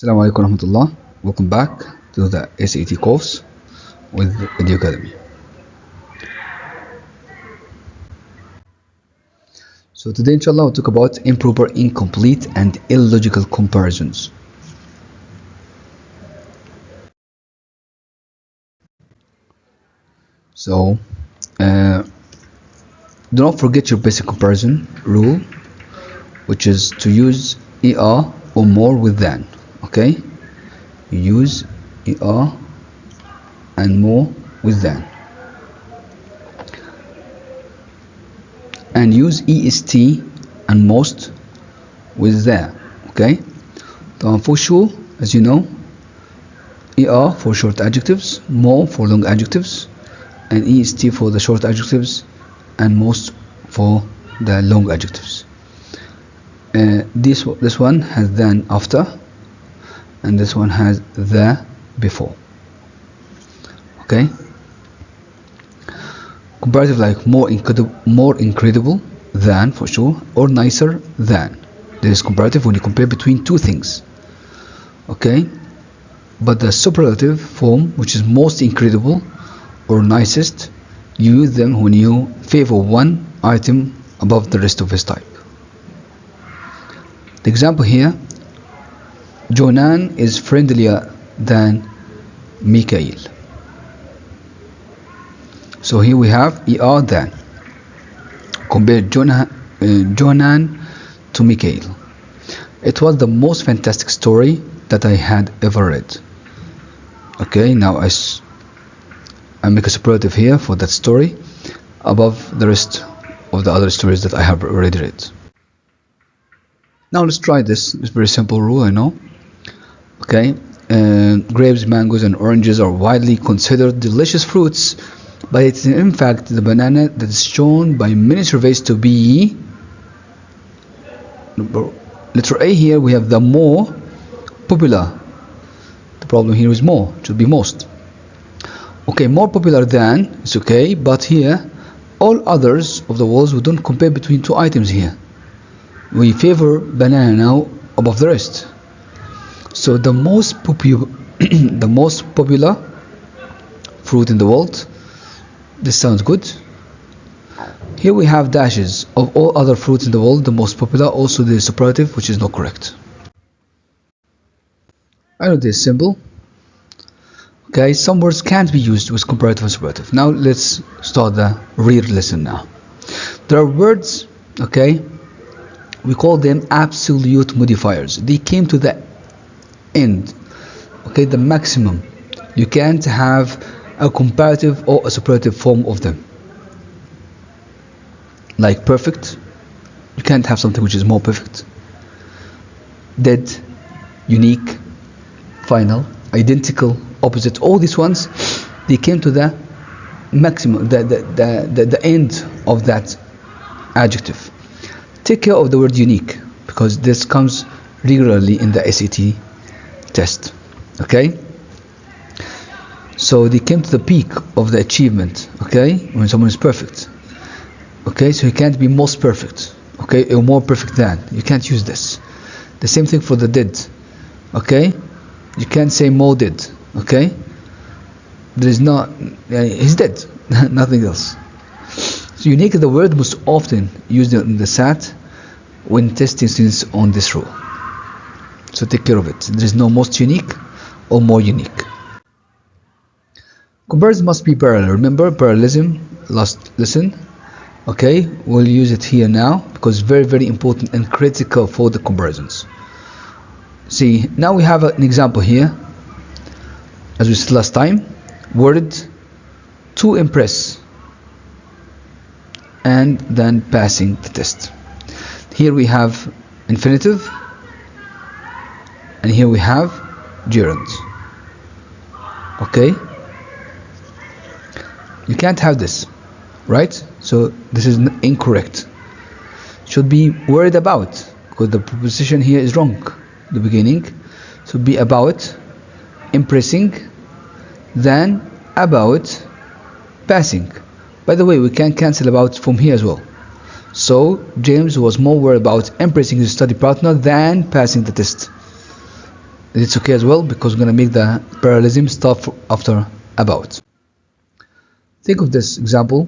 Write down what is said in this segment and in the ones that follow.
Assalamu alaikum warahmatullah. Welcome back to the SAT course with Video Academy. So today inshallah we'll talk about improper, incomplete and illogical comparisons. So do not forget your basic comparison rule, which is to use ER or more with than. Okay, you use ER and more with than, and use EST and most with there. Okay, for sure, as you know, ER for short adjectives, more for long adjectives, and EST for the short adjectives and most for the long adjectives. This one has than after, and this one has the before. Okay, comparative like more incredible than, for sure, or nicer than. This is comparative when you compare between two things. Okay, but the superlative form, which is most incredible or nicest, you use them when you favor one item above the rest of its type. The example here, Jonan is friendlier than Mikhail. So here we have ER than. Compare Jonan to Mikhail. It was the most fantastic story that I had ever read. Okay, now I make a superlative here for that story above the rest of the other stories that I have already read. Now let's try this. It's a very simple rule, I know. Okay, grapes, mangoes and oranges are widely considered delicious fruits, but it's in fact the banana that is shown by many surveys to be, letter A here we have the more popular. The problem here is more, it should be most. Okay, more popular than is okay, but here all others of the words we don't compare between two items here. We favor banana now above the rest. So the most popular fruit in the world. This sounds good. Here we have dashes of all other fruits in the world, the most popular, also the superlative, which is not correct. I know this is simple. Okay, some words can't be used with comparative and superlative. Now let's start the real lesson now. There are words, okay, we call them absolute modifiers. They came to the end, okay, the maximum. You can't have a comparative or a superlative form of them. Like perfect, you can't have something which is more perfect. Dead, unique, final, identical, opposite, all these ones, they came to the maximum, the end of that adjective. Take care of the word unique, because this comes regularly in the SAT test. Okay, so they came to the peak of the achievement, okay, when someone is perfect. Okay, so he can't be most perfect, okay, or more perfect than. You can't use this. The same thing for the dead. Okay, you can't say more dead. Okay, there is not, he's dead. Nothing else. So unique is the word most often used in the SAT when testing students on this rule. So take care of it. There is no most unique or more unique. Comparison must be parallel. Remember parallelism, last lesson. Okay, we'll use it here now because it's very, very important and critical for the comparisons. See, now we have an example here. As we said last time, word to impress and then passing the test. Here we have infinitive and here we have gerund. Okay, you can't have this, right? So this is incorrect. Should be worried about, because the preposition here is wrong. The beginning should be about, impressing, then about, passing. By the way, we can cancel about from here as well. So James was more worried about impressing his study partner than passing the test. it's okay as well, because we're going to make the parallelism stuff after about. Think of this example.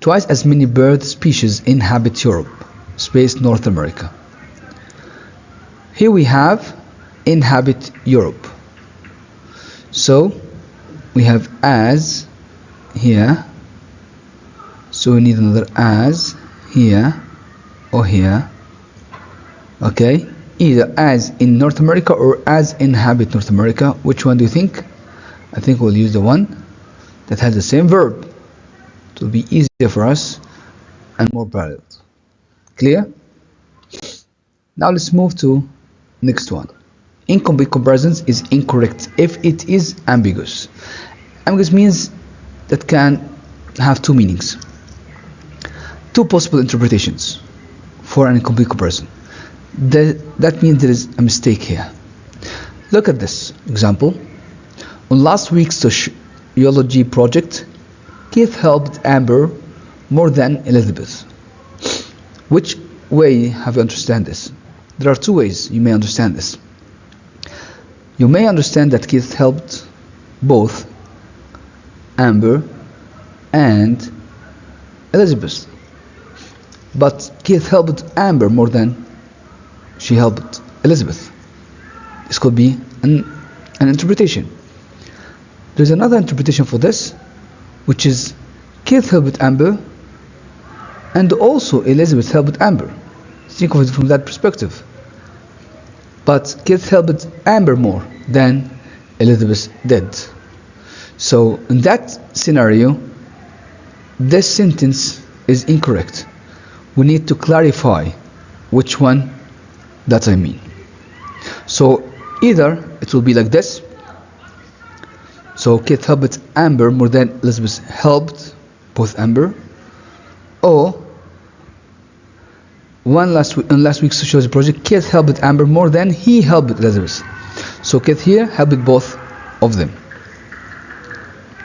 Twice as many bird species inhabit Europe, space North America. Here we have inhabit Europe. So we have as here. So we need another as here or here. Okay, either as in North America or as inhabit North America. Which one do you think? I think we'll use the one that has the same verb. It will be easier for us and more parallel. Clear? Now let's move to next one. Incomplete comparisons is incorrect if it is ambiguous. Ambiguous means that can have two meanings, two possible interpretations for an incomplete comparison. That means there is a mistake here. Look at this example. On last week's sociology project, Keith helped Amber more than Elizabeth. Which way have you understand this? There are two ways you may understand this. You may understand that Keith helped both Amber and Elizabeth, but Keith helped Amber more than she helped Elizabeth. This could be an interpretation. There's another interpretation for this, which is Keith helped Amber and also Elizabeth helped Amber. Think of it from that perspective. But Keith helped Amber more than Elizabeth did. So in that scenario, this sentence is incorrect. We need to clarify which one that I mean. So either it will be like this. So Keith helped Amber more than Elizabeth helped both Amber, or on last week's sociology project, Keith helped Amber more than he helped Elizabeth. So Keith here helped both of them.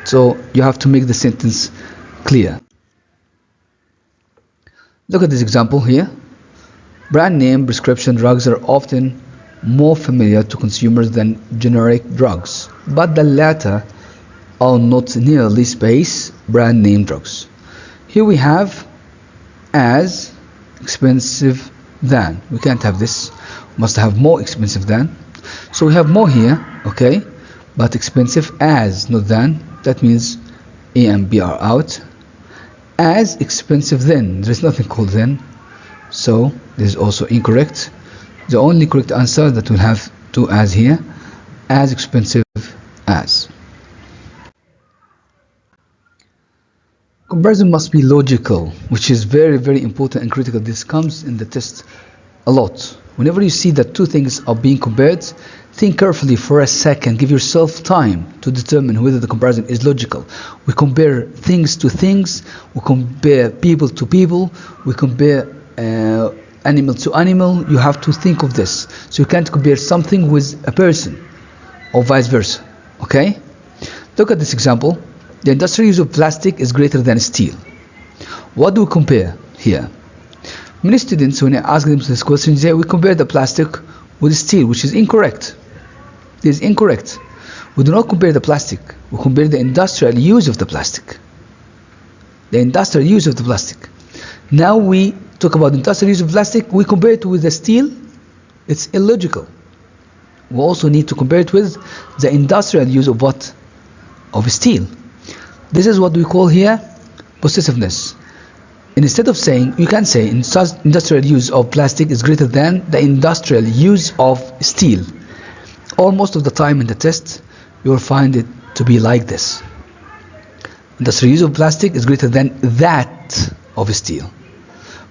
So you have to make the sentence clear. Look at this example here. Brand name prescription drugs are often more familiar to consumers than generic drugs, but the latter are not nearly space brand name drugs. Here we have as expensive than. We can't have this. We must have more expensive than. So we have more here, okay, but expensive as, not than. That means A and B are out. As expensive then. There is nothing called then, so this is also incorrect. The only correct answer that we'll have to as here, as expensive as. Comparison must be logical, which is very, very important and critical. This comes in the test a lot. Whenever you see that two things are being compared, think carefully for a second. Give yourself time to determine whether the comparison is logical. We compare things to things. We compare people to people. We compare animal to animal. You have to think of this. So you can't compare something with a person or vice versa. Okay? Look at this example. The industrial use of plastic is greater than steel. What do we compare here? Many students, when I ask them this question, they say we compare the plastic with steel, which is incorrect. This is incorrect. We do not compare the plastic. We compare the industrial use of the plastic. The industrial use of the plastic. Now we talk about industrial use of plastic. We compare it with the steel. It's illogical. We also need to compare it with the industrial use of what? Of steel. This is what we call here possessiveness. And instead of saying, you can say industrial use of plastic is greater than the industrial use of steel. Or most of the time in the test, you will find it to be like this. Industrial use of plastic is greater than that of steel.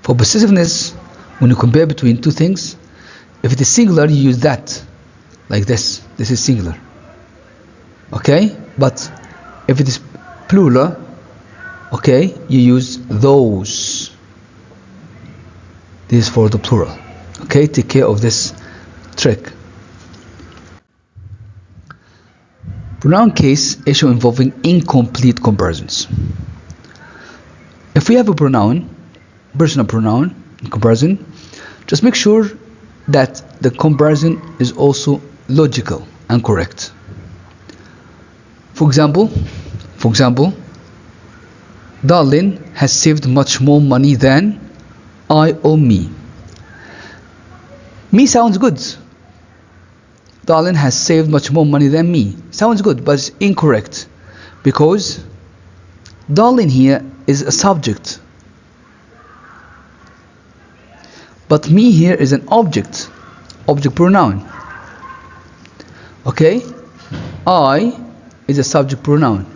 For possessiveness, when you compare between two things, if it is singular, you use that, like this. This is singular. Okay? But if it is plural, okay, you use those. This is for the plural. Okay, take care of this trick. Pronoun case issue involving incomplete comparisons. If we have a pronoun, personal pronoun in comparison, just make sure that the comparison is also logical and correct. For example, Darlene has saved much more money than I or me. Me sounds good. Darlene has saved much more money than me. Sounds good, but it's incorrect because Darlene here is a subject, but me here is an object pronoun. Okay? I is a subject pronoun.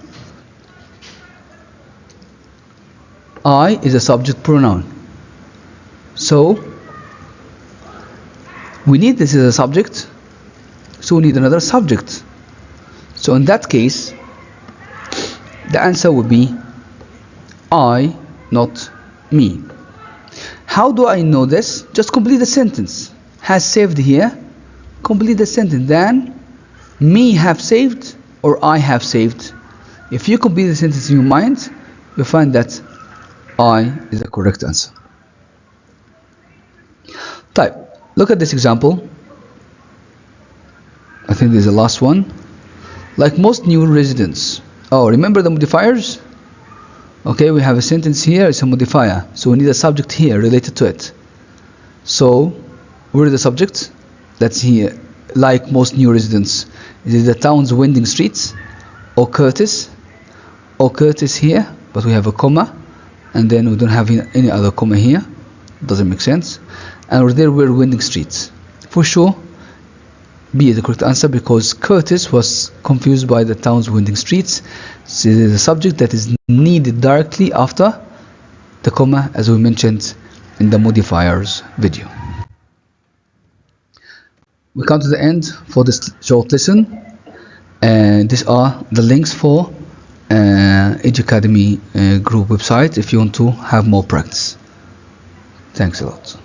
I is a subject pronoun. So we need this as a subject, so we need another subject. So in that case, the answer would be I, not me. How do I know this? Just complete the sentence. Has saved here. Complete the sentence. Then me have saved or I have saved. If you complete the sentence in your mind, you'll find that I is the correct answer. Type. Look at this example. I think this is the last one. Like most new residents. Oh, remember the modifiers? Okay, we have a sentence here, it's a modifier. So we need a subject here related to it. So, where is the subject? That's here. Like most new residents. Is it the town's winding streets? Or Curtis? Or Curtis here, but we have a comma. And then we don't have any other comma here. Doesn't make sense. And there were winding streets. For sure, B is the correct answer because Curtis was confused by the town's winding streets. So it is a subject that is needed directly after the comma, as we mentioned in the modifiers video. We come to the end for this short lesson, and these are the links for Edge Academy group website if you want to have more practice. Thanks a lot.